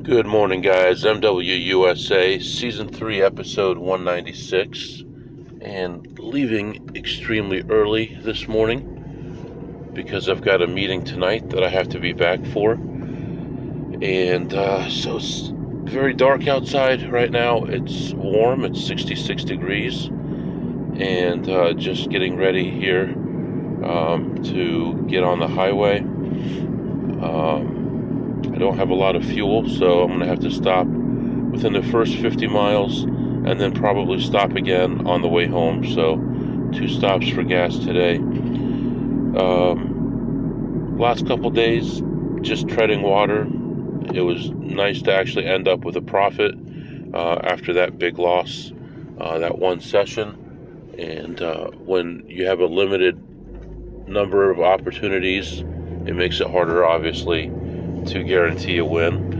Good morning, guys. MWUSA, Season 3, Episode 196, and leaving extremely early this morning because I've got a meeting tonight that I have to be back for. And so it's very dark outside right now. It's warm, it's 66 degrees, and just getting ready here to get on the highway. I don't have a lot of fuel, so I'm going to have to stop within the first 50 miles and then probably stop again on the way home. So 2 stops for gas today. Last couple days, just treading water. It was nice to actually end up with a profit after that big loss, that one session. And when you have a limited number of opportunities, it makes it harder, obviously, to guarantee a win.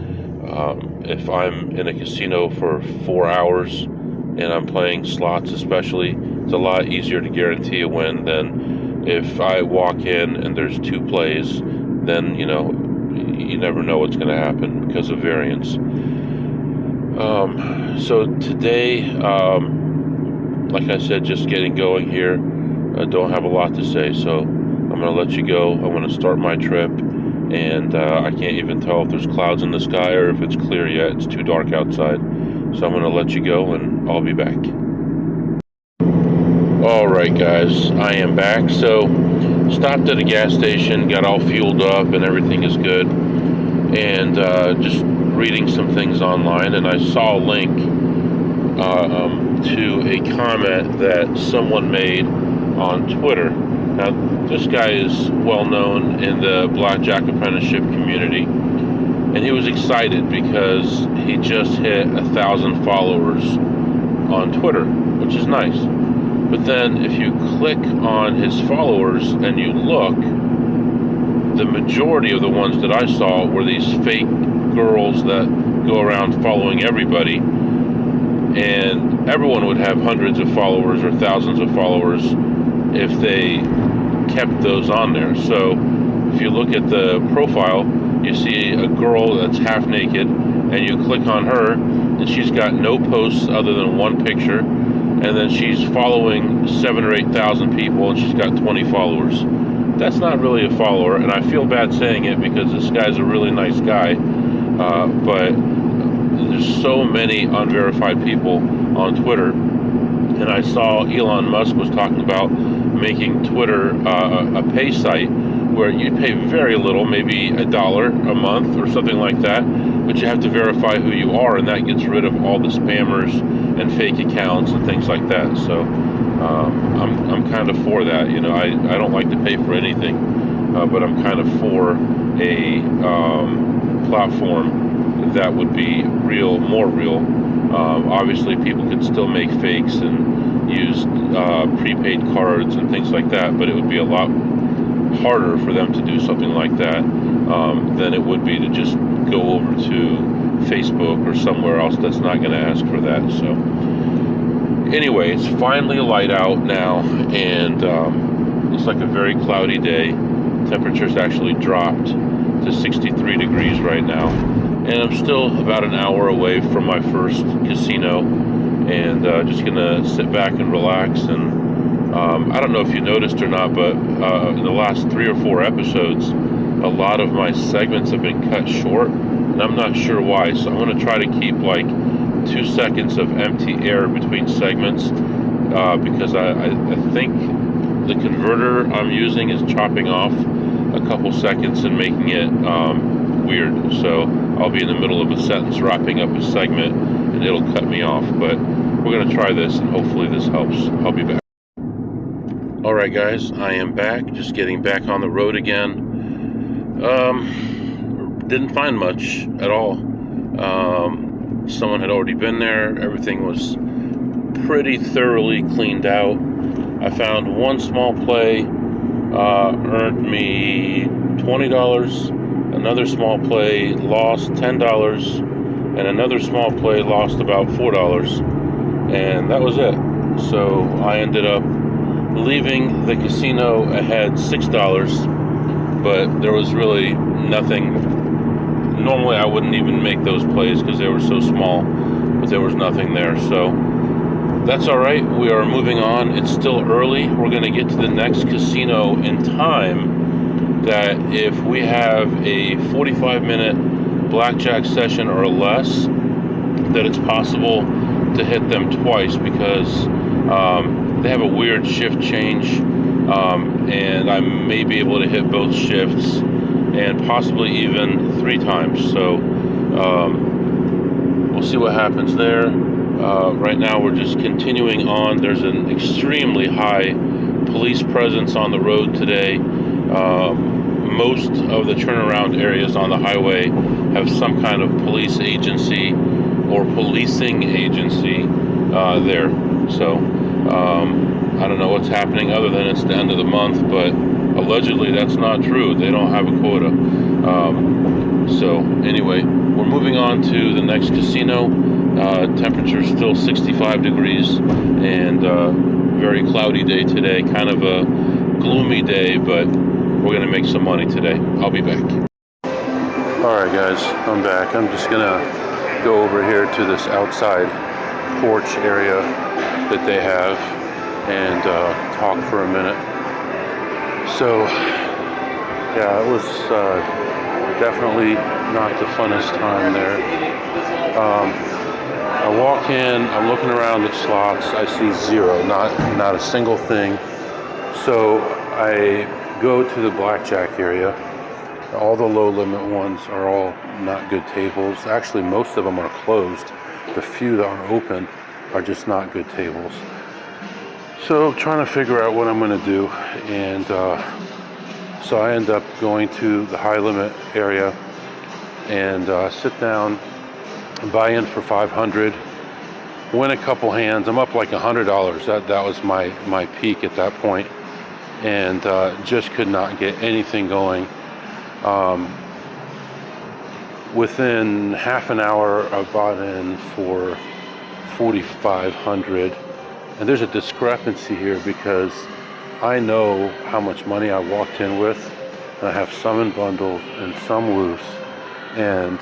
If I'm in a casino for 4 hours and I'm playing slots especially, it's a lot easier to guarantee a win than if I walk in and there's 2 plays. Then, you never know what's going to happen because of variance. So today, like I said, just getting going here. I don't have a lot to say, so I'm going to let you go. I want to start my trip. And I can't even tell if there's clouds in the sky or if it's clear yet. It's too dark outside. So I'm going to let you go and I'll be back. Alright, guys, I am back. So stopped at a gas station, got all fueled up and everything is good. And just reading some things online, and I saw a link to a comment that someone made on Twitter. Now, this guy is well known in the Blackjack Apprenticeship community, and he was excited because he just hit 1,000 followers on Twitter, which is nice. But then if you click on his followers and you look, the majority of the ones that I saw were these fake girls that go around following everybody, and everyone would have hundreds of followers or thousands of followers if they kept those on there. So if you look at the profile, you see a girl that's half naked, and you click on her and she's got no posts other than one picture, and then she's following 7,000 or 8,000 people and she's got 20 followers. That's not really a follower, and I feel bad saying it because this guy's a really nice guy, but there's so many unverified people on Twitter. And I saw Elon Musk was talking about making Twitter a pay site where you pay very little, maybe $1 a month or something like that, but you have to verify who you are, and that gets rid of all the spammers and fake accounts and things like that. So I'm kind of for that. I don't like to pay for anything, but I'm kind of for a platform that would be more real. Obviously, people could still make fakes and use prepaid cards and things like that, but it would be a lot harder for them to do something like that than it would be to just go over to Facebook or somewhere else that's not going to ask for that. So anyway, it's finally light out now, and looks like a very cloudy day. Temperature's actually dropped to 63 degrees right now. And I'm still about an hour away from my first casino, and just gonna sit back and relax. And I don't know if you noticed or not, but in the last 3 or 4 episodes, a lot of my segments have been cut short, and I'm not sure why. So I'm gonna try to keep like 2 seconds of empty air between segments, because I think the converter I'm using is chopping off a couple seconds and making it weird. So I'll be in the middle of a sentence wrapping up a segment and it'll cut me off, but we're going to try this and hopefully this helps. I'll be back. Alright, guys, I am back, just getting back on the road again. Didn't find much at all. Someone had already been there. Everything was pretty thoroughly cleaned out. I found one small play, earned me $20. Another small play lost $10, and another small play lost about $4, and that was it. So I ended up leaving the casino ahead $6, but there was really nothing normally I wouldn't even make those plays because they were so small, but there was nothing there. So that's all right. We are moving on. It's still early. We're going to get to the next casino in time that if we have a 45-minute blackjack session or less, that it's possible to hit them twice because they have a weird shift change, and I may be able to hit both shifts and possibly even 3 times. So we'll see what happens there. Right now we're just continuing on. There's an extremely high police presence on the road today. Most of the turnaround areas on the highway have some kind of police agency or policing agency there. So I don't know what's happening other than it's the end of the month, but allegedly that's not true. They don't have a quota. So anyway, we're moving on to the next casino. Temperature still 65 degrees and very cloudy day today. Kind of a gloomy day, but we're going to make some money today. I'll be back. Alright guys, I'm back. I'm just going to go over here to this outside porch area that they have and talk for a minute. So yeah, it was definitely not the funnest time there. I walk in, I'm looking around at slots, I see zero, not a single thing. So I go to the blackjack area. All the low limit ones are all not good tables. Actually, most of them are closed. The few that are open are just not good tables. So trying to figure out what I'm going to do, and so I end up going to the high limit area and sit down, buy in for $500, win a couple hands. I'm up like $100. That was my peak at that point, and just could not get anything going. Within half an hour, I bought in for $4,500, and there's a discrepancy here because I know how much money I walked in with, and I have some in bundles and some loose, and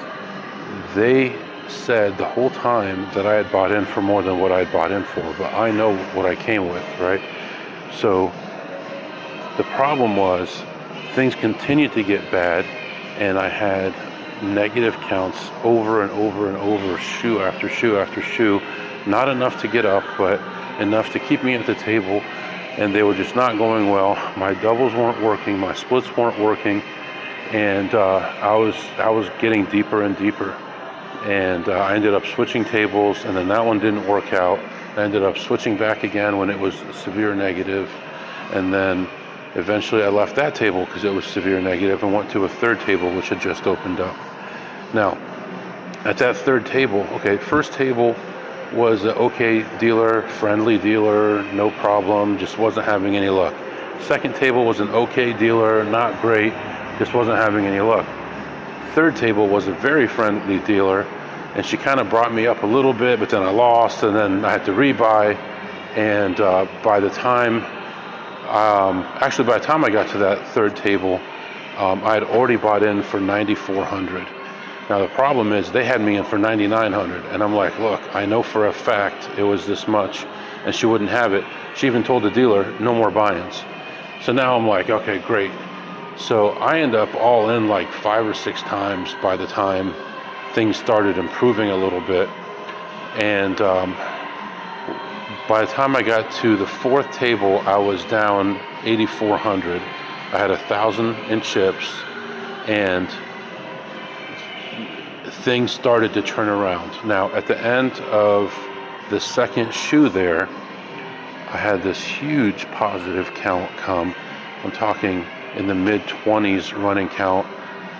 they said the whole time that I had bought in for more than what I had bought in for, but I know what I came with, right? So the problem was things continued to get bad, and I had negative counts over and over and over, shoe after shoe after shoe. Not enough to get up, but enough to keep me at the table, and they were just not going well. My doubles weren't working, my splits weren't working, and I was getting deeper and deeper, and I ended up switching tables, and then that one didn't work out. I ended up switching back again when it was severe negative, and then eventually I left that table because it was severe negative and went to a third table which had just opened up. Now, at that third table, okay, first table was an okay dealer, friendly dealer, no problem, just wasn't having any luck. Second table was an okay dealer, not great, just wasn't having any luck. Third table was a very friendly dealer, and she kind of brought me up a little bit, but then I lost, and then I had to rebuy, and by the time I got to that third table, I had already bought in for $9,400. Now the problem is they had me in for $9,900, and I'm like, look, I know for a fact it was this much, and she wouldn't have it. She even told the dealer, no more buy-ins. So now I'm like, okay, great. So I end up all in like 5 or 6 times by the time things started improving a little bit, and by the time I got to the fourth table, I was down $8,400. I had 1,000 in chips, and things started to turn around. Now, at the end of the second shoe there, I had this huge positive count come. I'm talking in the mid-20s running count,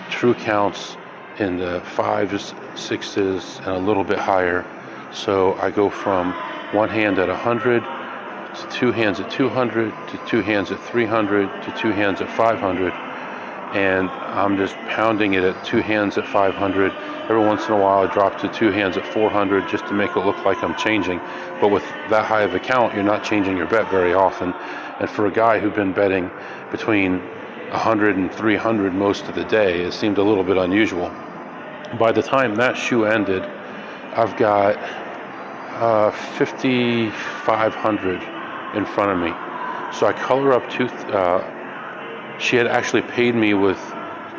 true counts in the 5s, 6s, and a little bit higher. So I go from one hand at 100 to 2 hands at 200 to 2 hands at 300 to 2 hands at 500, and I'm just pounding it at 2 hands at 500. Every once in a while I drop to 2 hands at 400 just to make it look like I'm changing, but with that high of a count you're not changing your bet very often, and for a guy who'd been betting between 100 and 300 most of the day, it seemed a little bit unusual. By the time that shoe ended, I've got 5,500 in front of me. So I color up she had actually paid me with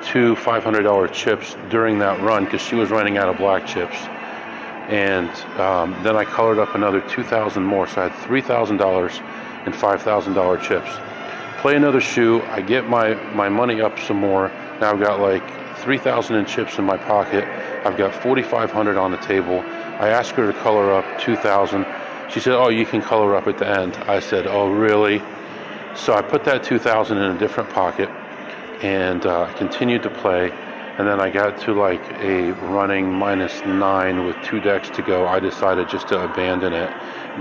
two $500 chips during that run because she was running out of black chips. And then I colored up another 2,000 more, so I had $3,000 and $5,000 chips. Play another shoe, I get my money up some more. Now I've got like 3,000 in chips in my pocket. I've got 4,500 on the table. I asked her to color up 2,000. She said, "Oh, you can color up at the end." I said, "Oh, really?" So I put that 2,000 in a different pocket and continued to play. And then I got to like a running -9 with 2 decks to go. I decided just to abandon it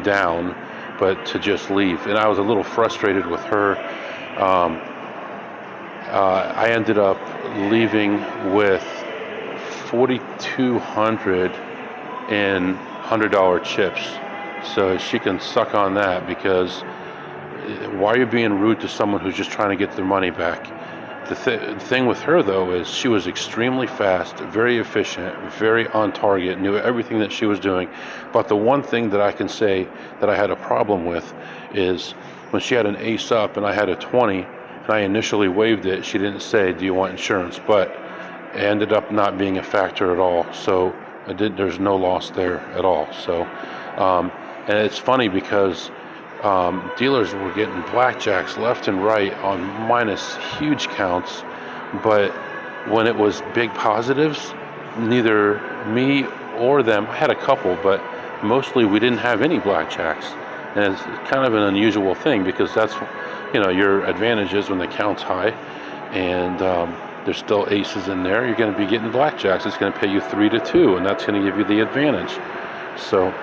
down, but to just leave. And I was a little frustrated with her. I ended up leaving with 4,200 in $100 chips. So she can suck on that, because why are you being rude to someone who's just trying to get their money back? The thing with her, though, is she was extremely fast, very efficient, very on target, knew everything that she was doing. But the one thing that I can say that I had a problem with is when she had an ace up and I had a 20, and I initially waived it, she didn't say, "Do you want insurance?" But it ended up not being a factor at all. So there's no loss there at all. So, and it's funny because dealers were getting blackjacks left and right on minus huge counts, but when it was big positives, neither me or them, I had a couple, but mostly we didn't have any blackjacks. And it's kind of an unusual thing, because that's, your advantage is when the count's high and there's still aces in there, you're going to be getting blackjacks. It's going to pay you 3-2, and that's going to give you the advantage. So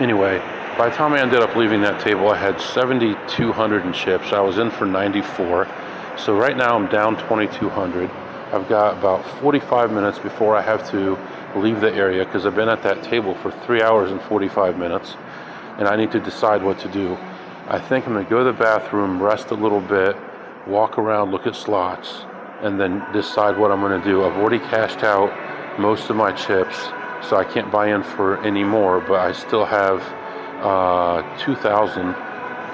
anyway, by the time I ended up leaving that table, I had 7,200 in chips. I was in for 94. So right now I'm down 2,200. I've got about 45 minutes before I have to leave the area, because I've been at that table for 3 hours and 45 minutes, and I need to decide what to do. I think I'm going to go to the bathroom, rest a little bit, walk around, look at slots, and then decide what I'm going to do. I've already cashed out most of my chips, so I can't buy in for any more, but I still have 2,000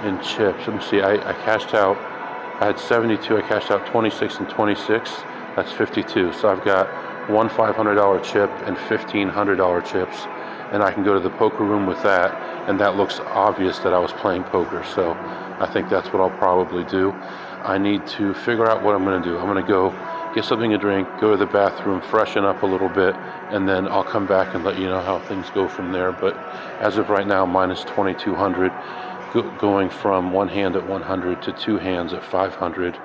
in chips. Let me see, I cashed out, I had 72, I cashed out 26 and 26, that's 52. So I've got one $500 chip and $1,500 chips, and I can go to the poker room with that, and that looks obvious that I was playing poker. So I think that's what I'll probably do. I need to figure out what I'm going to do. I'm going to go get something to drink, go to the bathroom, freshen up a little bit, and then I'll come back and let you know how things go from there. But as of right now, minus 2,200, going from one hand at 100 to two hands at 500.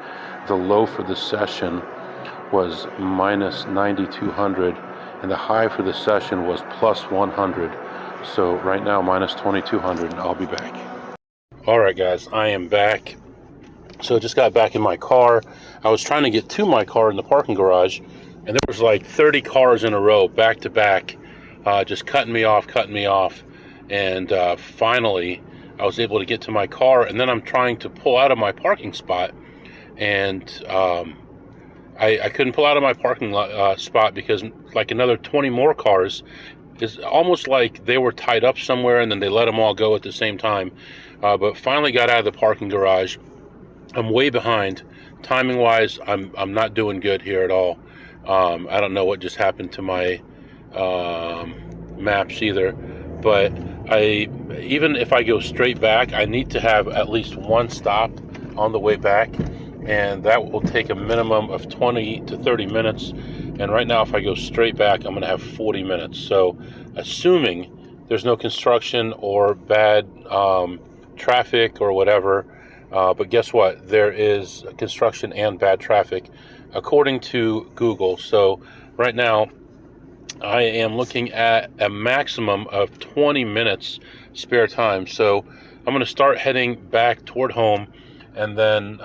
The low for the session was minus 9,200, and the high for the session was plus 100. So right now, minus 2,200, and I'll be back. All right, guys, I am back. So I just got back in my car. I was trying to get to my car in the parking garage, and there was like 30 cars in a row, back to back, just cutting me off. And finally, I was able to get to my car, and then I'm trying to pull out of my parking spot, and I couldn't pull out of my parking spot because like another 20 more cars. It's almost like they were tied up somewhere, and then they let them all go at the same time. But finally got out of the parking garage. I'm way behind. Timing-wise, I'm not doing good here at all. I don't know what just happened to my maps either. But even if I go straight back, I need to have at least one stop on the way back, and that will take a minimum of 20 to 30 minutes. And right now, if I go straight back, I'm going to have 40 minutes. So assuming there's no construction or bad traffic or whatever, but guess what? There is construction and bad traffic, according to Google. So right now, I am looking at a maximum of 20 minutes spare time. So I'm going to start heading back toward home, and then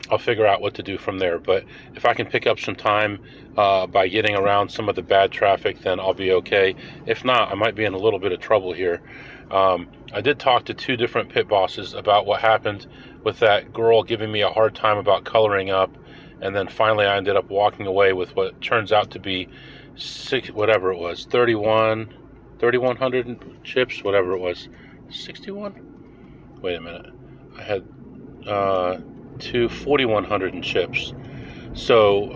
I'll figure out what to do from there. But if I can pick up some time by getting around some of the bad traffic, then I'll be okay. If not, I might be in a little bit of trouble here. I did talk to two different pit bosses about what happened with that girl giving me a hard time about coloring up, And then finally I ended up walking away with what turns out to be 3,100 chips, whatever it was. 61? Wait a minute. I had 4,100 in chips. So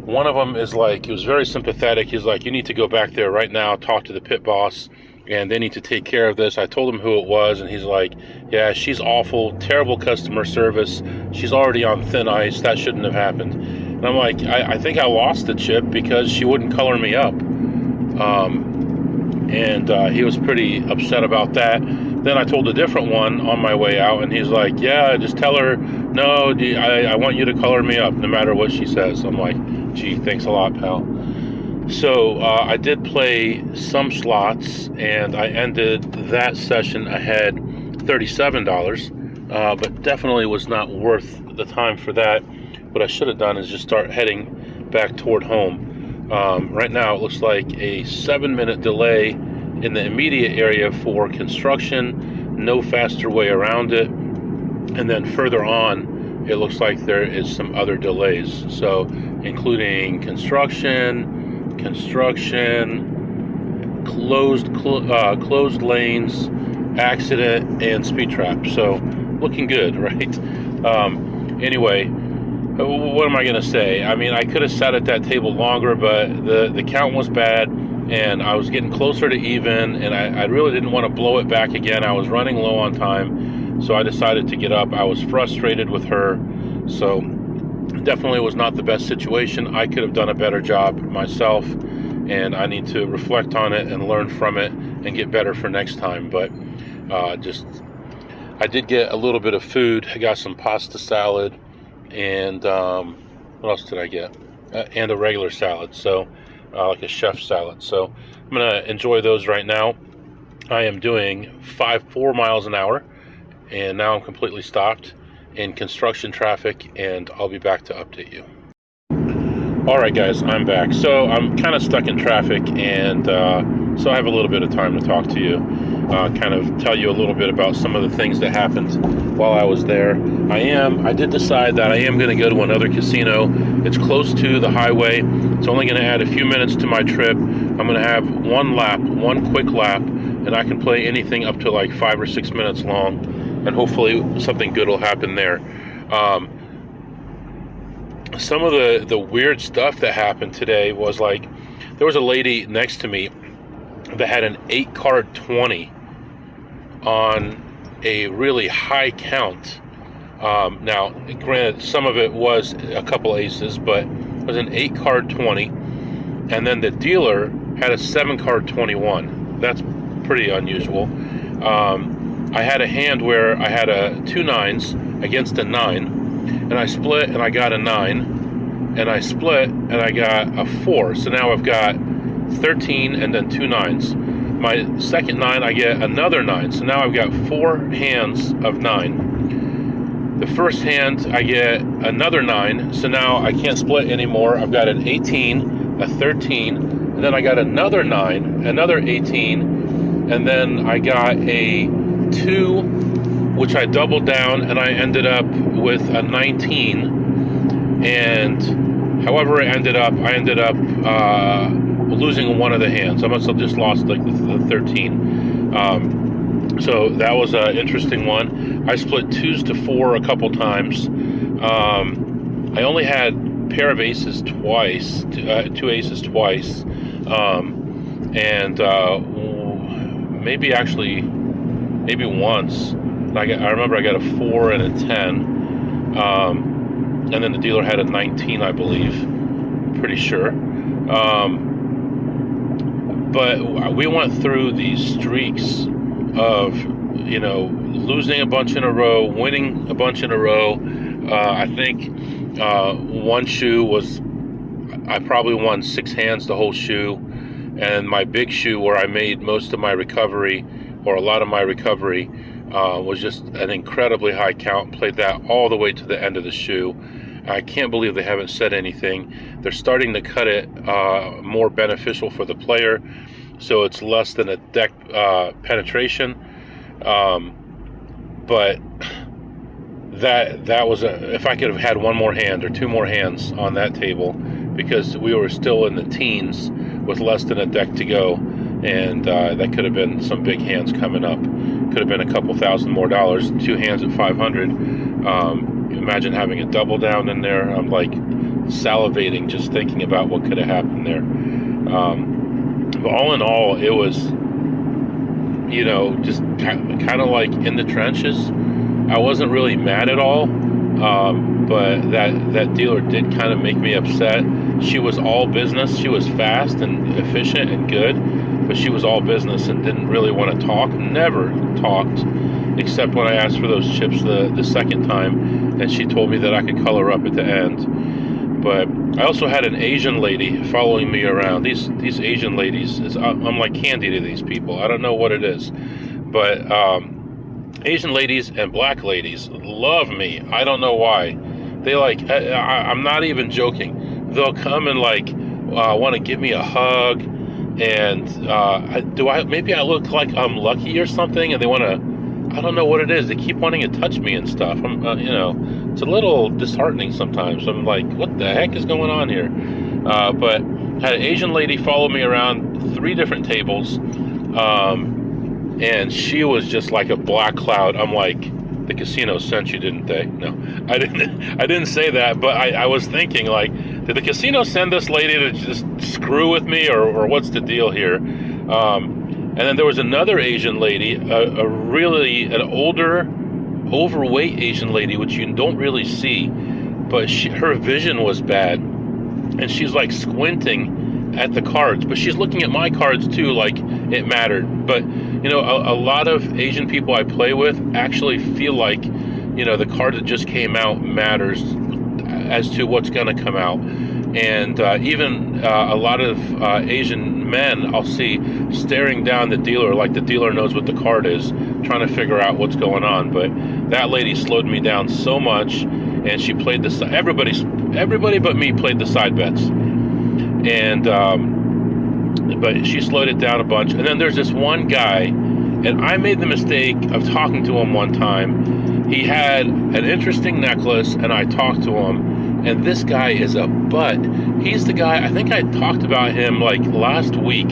one of them is like, he was very sympathetic. He's like, you need to go back there right now, talk to the pit boss, and they need to take care of this. I told him who it was, and he's like, yeah, she's awful, terrible customer service. She's already on thin ice. That shouldn't have happened. And I'm like, I think I lost the chip because she wouldn't color me up. And he was pretty upset about that. Then I told a different one on my way out, and he's like, yeah, just tell her, no, I want you to color me up no matter what she says. I'm like, gee, thanks a lot, pal. So I did play some slots, and I ended that session ahead $37, but definitely was not worth the time for that. What I should have done is just start heading back toward home. Right now it looks like a 7-minute delay in the immediate area for construction, no faster way around it, and then further on it looks like there is some other delays, so including construction, closed lanes, accident, and speed trap. So looking good, right? Anyway, what am I gonna say? I mean, I could have sat at that table longer, but the count was bad, and I was getting closer to even, and I really didn't want to blow it back again. I was running low on time, so I decided to get up. I was frustrated with her, so definitely was not the best situation. I could have done a better job myself, and I need to reflect on it and learn from it and get better for next time. But I did get a little bit of food. I got some pasta salad, and what else did I get? And a regular salad, so like a chef salad. So I'm gonna enjoy those right now. I am doing 4 miles an hour, and now I'm completely stopped in construction traffic, and I'll be back to update you. Alright guys, I'm back. So I'm kind of stuck in traffic, and so I have a little bit of time to talk to you, kind of tell you a little bit about some of the things that happened while I was there. I did decide that I am going to go to another casino. It's close to the highway. It's only going to add a few minutes to my trip. I'm going to have one quick lap, and I can play anything up to like 5 or 6 minutes long, and hopefully something good will happen there. Some of the weird stuff that happened today was like, there was a lady next to me that had an 8-card 20 on a really high count. Now, granted, some of it was a couple aces, but it was an 8-card 20, and then the dealer had a 7-card 21. That's pretty unusual. I had a hand where I had 2 9s against a 9, and I split and I got a 9, and I split and I got a 4. So now I've got 13 and then 2 9s. My second 9, I get another 9. So now I've got 4 hands of 9. The first hand, I get another 9. So now I can't split anymore. I've got an 18, a 13, and then I got another 9, another 18, and then I got a 2, which I doubled down, and I ended up with a 19. And however it ended up, I ended up losing one of the hands. I must have just lost like the 13. So that was an interesting one. I split 2s to 4 a couple times. I only had a pair of aces twice, 2 aces twice, and maybe once. I remember I got a 4 and a 10, and then the dealer had a 19, I believe. Pretty sure. But we went through these streaks of, losing a bunch in a row, winning a bunch in a row. I think one shoe was, I probably won 6 hands the whole shoe, and my big shoe where I made most of my recovery, or a lot of my recovery, was just an incredibly high count. Played that all the way to the end of the shoe. I can't believe they haven't said anything. They're starting to cut it more beneficial for the player, so it's less than a deck penetration. But that was if I could have had one more hand or two more hands on that table, because we were still in the teens with less than a deck to go, and that could have been some big hands coming up. Could have been a couple thousand more dollars. Two hands at 500. Imagine having a double down in there. I'm like salivating just thinking about what could have happened there. But all in all, it was, just kind of like in the trenches. I wasn't really mad at all, but that dealer did kind of make me upset. She was all business. She was fast and efficient and good, but she was all business and didn't really want to talk. Never talked, except when I asked for those chips the second time, and she told me that I could color up at the end. But I also had an Asian lady following me around. These Asian ladies, I'm like candy to these people. I don't know what it is, but Asian ladies and black ladies love me. I don't know why. They like, I'm not even joking. They'll come and like want to give me a hug, and maybe I look like I'm lucky or something, and they want to, I don't know what it is. They keep wanting to touch me and stuff. It's a little disheartening sometimes. I'm like, what the heck is going on here? But had an Asian lady follow me around 3 different tables, and she was just like a black cloud. I'm like, the casino sent you, didn't they? No, I didn't say that, but I was thinking, like, did the casino send this lady to just screw with me, or what's the deal here? And then there was another Asian lady, an older, overweight Asian lady, which you don't really see, but her vision was bad, and she's like squinting at the cards, but she's looking at my cards too, like it mattered. But a lot of Asian people I play with actually feel like the card that just came out matters as to what's going to come out. And even a lot of Asian men I'll see staring down the dealer like the dealer knows what the card is, trying to figure out what's going on. But that lady slowed me down so much, and she played everybody but me played the side bets. And but she slowed it down a bunch. And then there's this one guy, and I made the mistake of talking to him one time. He had an interesting necklace, and I talked to him, and this guy is a butt. He's the guy, I think I talked about him like last week,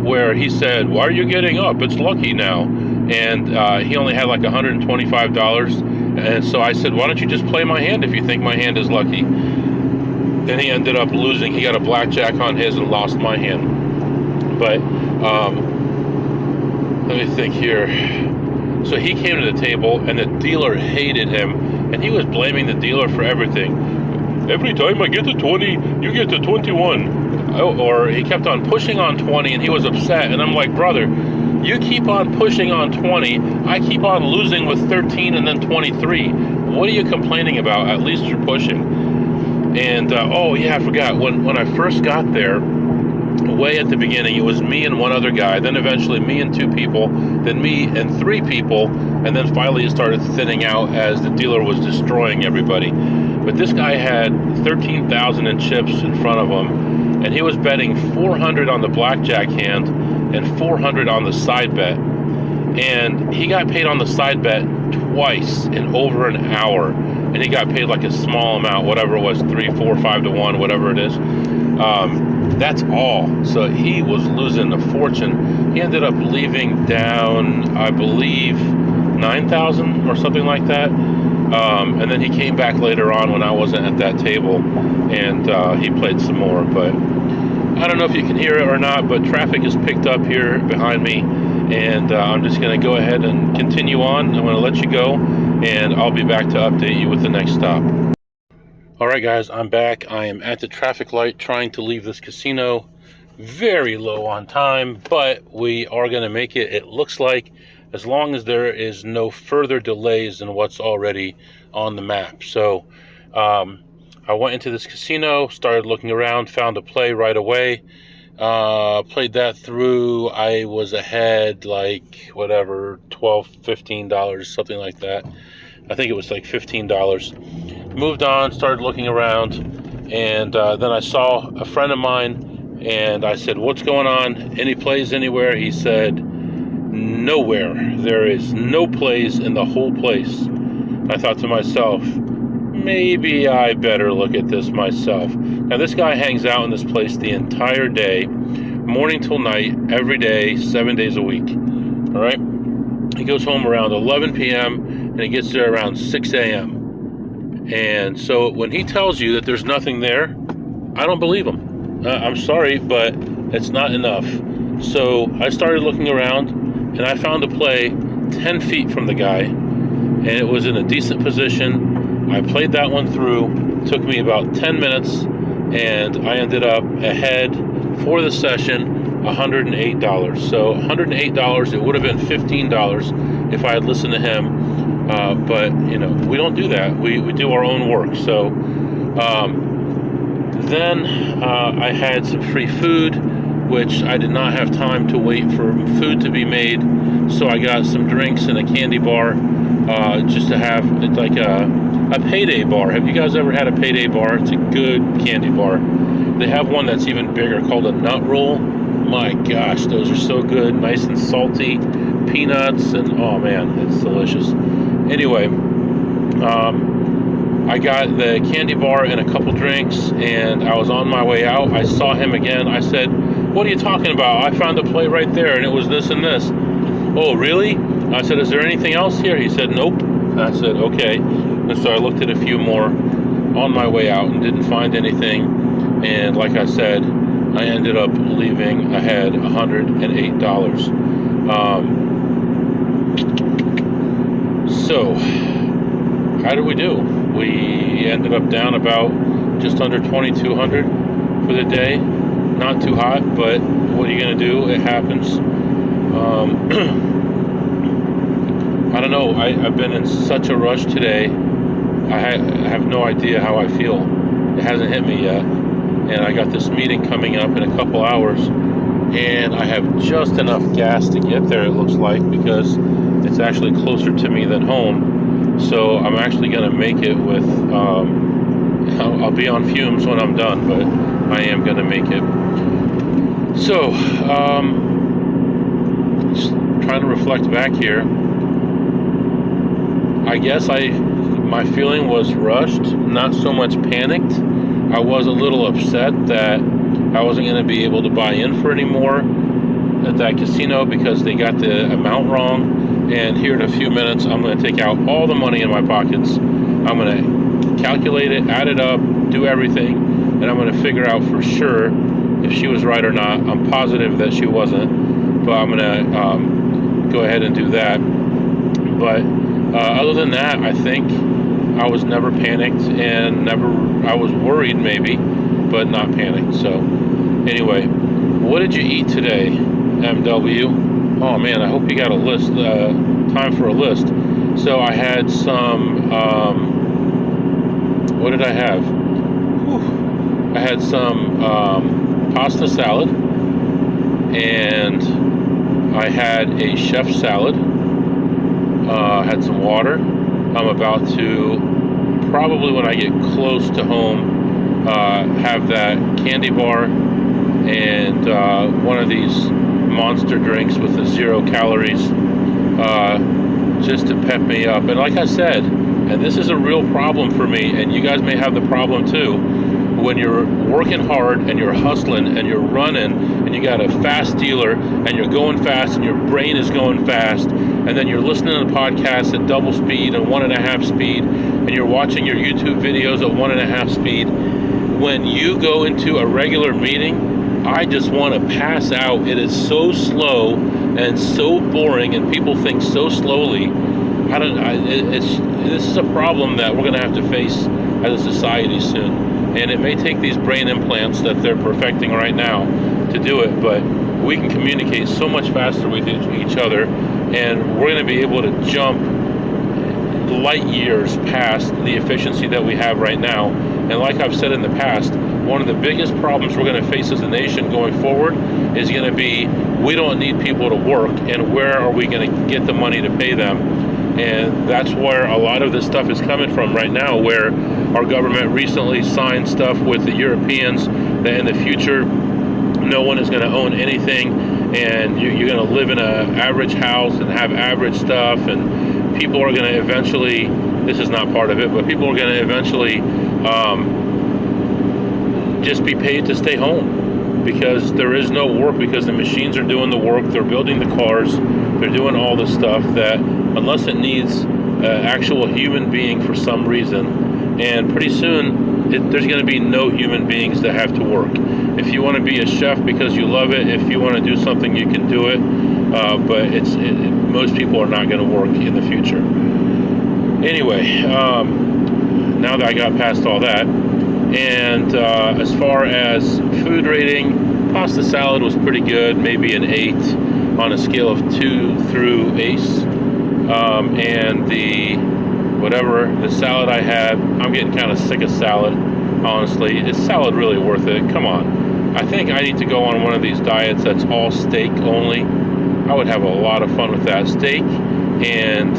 where he said, why are you getting up? It's lucky now. And he only had like $125. And so I said, why don't you just play my hand if you think my hand is lucky? And he ended up losing. He got a blackjack on his and lost my hand. But let me think here. So he came to the table, and the dealer hated him, and he was blaming the dealer for everything. Every time I get to 20, you get to 21. Or he kept on pushing on 20, and he was upset. And I'm like, brother, you keep on pushing on 20. I keep on losing with 13 and then 23. What are you complaining about? At least you're pushing. And, I forgot. When I first got there, way at the beginning, it was me and one other guy, then eventually me and 2 people, then me and 3 people, and then finally it started thinning out as the dealer was destroying everybody. But this guy had 13,000 in chips in front of him, and he was betting 400 on the blackjack hand and 400 on the side bet. And he got paid on the side bet twice in over an hour. And he got paid like a small amount, whatever it was, 3, 4, 5 to 1, whatever it is. That's all. So he was losing a fortune. He ended up leaving down, I believe, 9,000 or something like that. And then he came back later on when I wasn't at that table, and he played some more. But I don't know if you can hear it or not, but traffic is picked up here behind me, and I'm just going to go ahead and continue on. I'm going to let you go, and I'll be back to update you with the next stop. Alright guys, I'm back. I am at the traffic light trying to leave this casino. Very low on time, but we are going to make it, it looks like, as long as there is no further delays than what's already on the map. So I went into this casino, started looking around, found a play right away. Played that through. I was ahead like whatever, $12, $15, something like that. I think it was like $15. Moved on, started looking around, and then I saw a friend of mine, and I said, what's going on? Any plays anywhere? He said, nowhere. There is no plays in the whole place. I thought to myself, maybe I better look at this myself. Now, this guy hangs out in this place the entire day, morning till night, every day, 7 days a week. All right? He goes home around 11 p.m. and he gets there around 6 a.m. And so when he tells you that there's nothing there, I don't believe him. I'm sorry, but it's not enough. So I started looking around, and I found a play 10 feet from the guy, and it was in a decent position. I played that one through. It took me about 10 minutes, and I ended up ahead for the session $108. So $108, it would have been $15 if I had listened to him. But, we don't do that. We do our own work. So then I had some free food, which I did not have time to wait for food to be made. So I got some drinks and a candy bar just to have like a payday bar. Have you guys ever had a payday bar? It's a good candy bar. They have one that's even bigger called a nut roll. My gosh, those are so good. Nice and salty. Peanuts and oh man, it's delicious. Anyway, I got the candy bar and a couple drinks, and I was on my way out. I saw him again. I said, "What are you talking about? I found a play right there, and it was this and this." "Oh, really?" I said, "Is there anything else here?" He said, "Nope." I said, "Okay." And so I looked at a few more on my way out and didn't find anything. And like I said, I ended up leaving ahead $108. So, how did we do? We ended up down about just under 2,200 for the day. Not too hot, but what are you going to do? It happens. I don't know. I've been in such a rush today. I have no idea how I feel. It hasn't hit me yet. And I got this meeting coming up in a couple hours. And I have just enough gas to get there, it looks like, because it's actually closer to me than home. So I'm actually going to make it with, I'll be on fumes when I'm done, but I am going to make it. So, just trying to reflect back here. I guess my feeling was rushed, not so much panicked. I was a little upset that I wasn't going to be able to buy in for any more at that casino because they got the amount wrong. And here in a few minutes, I'm going to take out all the money in my pockets. I'm going to calculate it, add it up, do everything, and I'm going to figure out for sure if she was right or not. I'm positive that she wasn't, but I'm going to go ahead and do that. But other than that, I think I was never panicked and I was worried maybe, but not panicked. So anyway, what did you eat today, MW? Oh man, I hope you got a list, time for a list. So I had some, what did I have? Whew. I had some pasta salad, and I had a chef salad, had some water. I'm about to, probably when I get close to home, have that candy bar and one of these monster drinks with the 0 calories, just to pep me up. And like I said, and this is a real problem for me, and you guys may have the problem too, when you're working hard and you're hustling and you're running and you got a fast dealer and you're going fast and your brain is going fast, and then you're listening to podcasts at double speed and 1.5 speed, and you're watching your YouTube videos at 1.5 speed. When you go into a regular meeting, I just want to pass out. It is so slow and so boring, and people think so slowly. This is a problem that we're going to have to face as a society soon. And it may take these brain implants that they're perfecting right now to do it, but we can communicate so much faster with each other, and we're going to be able to jump light years past the efficiency that we have right now. And like I've said in the past, one of the biggest problems we're going to face as a nation going forward is going to be, we don't need people to work, and where are we going to get the money to pay them? And that's where a lot of this stuff is coming from right now, where our government recently signed stuff with the Europeans that in the future no one is going to own anything, and you're going to live in an average house and have average stuff, and people are going to eventually this is not part of it, but people are going to eventually just be paid to stay home because there is no work, because the machines are doing the work, they're building the cars, they're doing all the stuff that, unless it needs an actual human being for some reason, and pretty soon there's going to be no human beings that have to work. If you want to be a chef because you love it, if you want to do something, you can do it, but most people are not going to work in the future. Anyway, now that I got past all that, and as far as food rating, pasta salad was pretty good, maybe an 8 on a scale of 2 through ace. And the salad I had, I'm getting kind of sick of salad, honestly. Is salad really worth it? Come on. I think I need to go on one of these diets that's all steak only. I would have a lot of fun with that. Steak and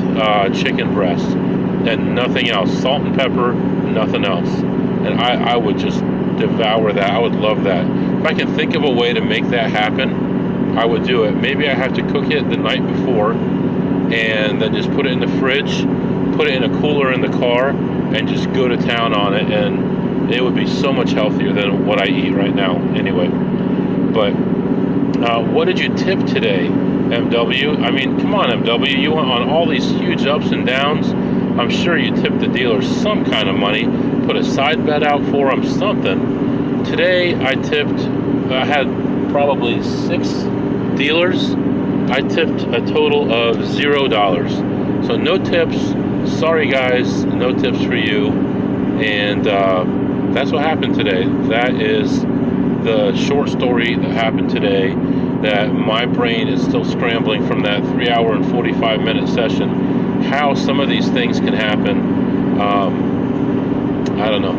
chicken breast and nothing else. Salt and pepper, nothing else. And I would just devour that. I would love that. If I can think of a way to make that happen, I would do it. Maybe I have to cook it the night before and then just put it in the fridge, put it in a cooler in the car, and just go to town on it, and it would be so much healthier than what I eat right now anyway. But what did you tip today, MW? I mean, come on, MW, you went on all these huge ups and downs. I'm sure you tipped the dealers some kind of money, put a side bet out for them, something. Today I had probably 6 dealers. I tipped a total of $0. So no tips. Sorry guys, no tips for you. And that's what happened today. That is the short story that happened today, that my brain is still scrambling from that 3-hour and 45-minute session. How some of these things can happen, I don't know.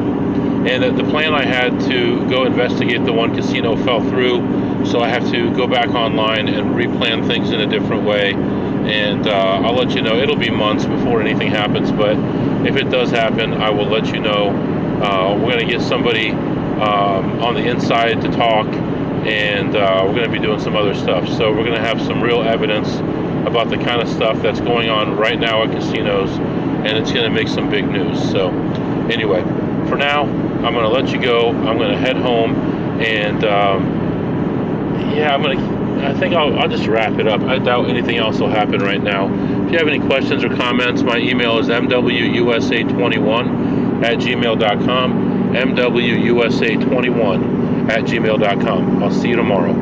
And the plan I had to go investigate the one casino fell through, so I have to go back online and replan things in a different way. And I'll let you know. It'll be months before anything happens, but if it does happen, I will let you know. We're going to get somebody on the inside to talk, and we're going to be doing some other stuff. So we're going to have some real evidence about the kind of stuff that's going on right now at casinos, and it's going to make some big news. So anyway, for now, I'm going to let you go. I'm going to head home, and I think I'll just wrap it up. I doubt anything else will happen right now. If you have any questions or comments, my email is mwusa21@gmail.com, mwusa21@gmail.com. I'll see you tomorrow.